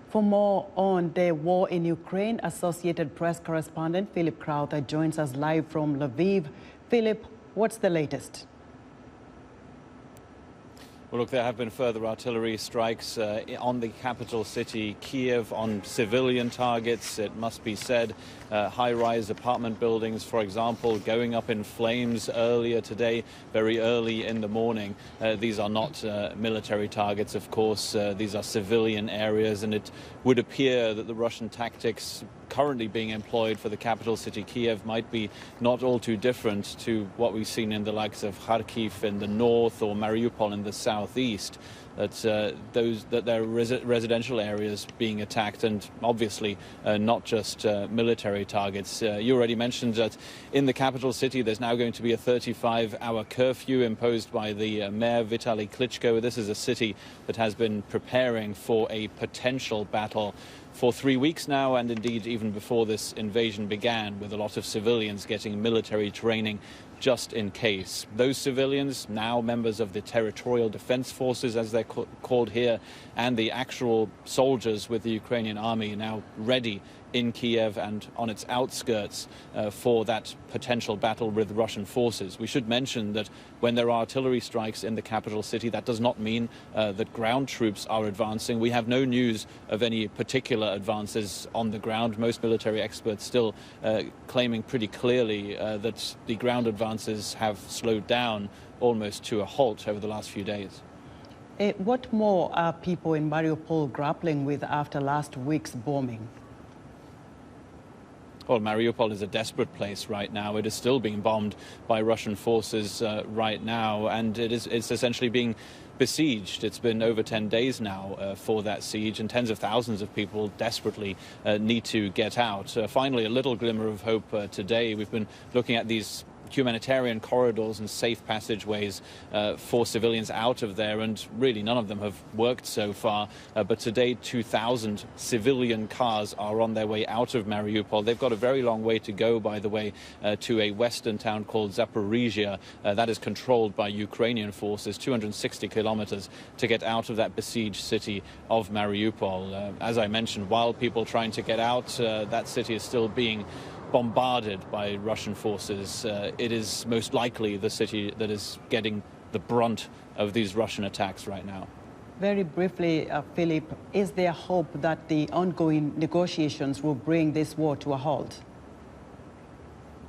For more on the war in Ukraine, Associated Press correspondent Philip Crowther joins us live from Lviv. Philip, what's the latest? Well, look, there have been further artillery strikes on the capital city, Kyiv, on civilian targets. It must be said, high-rise apartment buildings, for example, going up in flames earlier today, very early in the morning. These are not military targets, of course. These are civilian areas, and it would appear that the Russian tactics currently being employed for the capital city, Kyiv, might be not all too different to what we've seen in the likes of Kharkiv in the north or Mariupol in the southeast. That there are residential areas being attacked, and obviously not just military targets. You already mentioned that in the capital city there's now going to be a 35-hour curfew imposed by the mayor Vitaly Klitschko. This is a city that has been preparing for a potential battle for 3 weeks now, and indeed even before this invasion began, with a lot of civilians getting military training just in case. Those civilians, now members of the territorial defense forces, as they're called here, and the actual soldiers with the Ukrainian army, now ready in Kyiv and on its outskirts for that potential battle with Russian forces. We should mention that when there are artillery strikes in the capital city, that does not mean that ground troops are advancing. We have no news of any particular advances on the ground. Most military experts still claiming pretty clearly that the ground advances have slowed down almost to a halt over the last few days. What more are people in Mariupol grappling with after last week's bombing? Well, Mariupol is a desperate place right now. It is still being bombed by Russian forces right now, and it's essentially being besieged. It's been over 10 days now for that siege, and tens of thousands of people desperately need to get out. Finally, a little glimmer of hope today. We've been looking at these humanitarian corridors and safe passageways for civilians out of there, and really none of them have worked so far. But today 2,000 civilian cars are on their way out of Mariupol. They've got a very long way to go, by the way, to a western town called Zaporizhia. That is controlled by Ukrainian forces, 260 kilometers to get out of that besieged city of Mariupol. As I mentioned, while people trying to get out, that city is still being bombarded by Russian forces. It is most likely the city that is getting the brunt of these Russian attacks right now. Very briefly, Philip, is there hope that the ongoing negotiations will bring this war to a halt?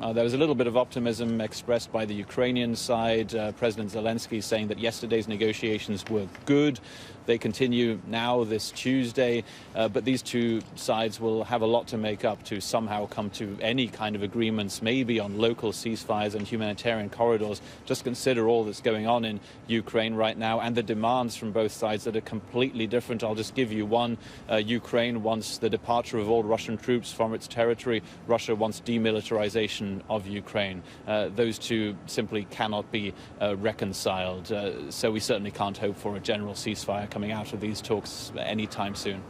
There was a little bit of optimism expressed by the Ukrainian side. President Zelensky saying that yesterday's negotiations were good. They continue now this Tuesday, but these two sides will have a lot to make up to somehow come to any kind of agreements, maybe on local ceasefires and humanitarian corridors. Just consider all that's going on in Ukraine right now and the demands from both sides that are completely different. I'll just give you one. Ukraine wants the departure of all Russian troops from its territory. Russia wants demilitarization of Ukraine. Those two simply cannot be reconciled. So we certainly can't hope for a general ceasefire coming out of these talks anytime soon.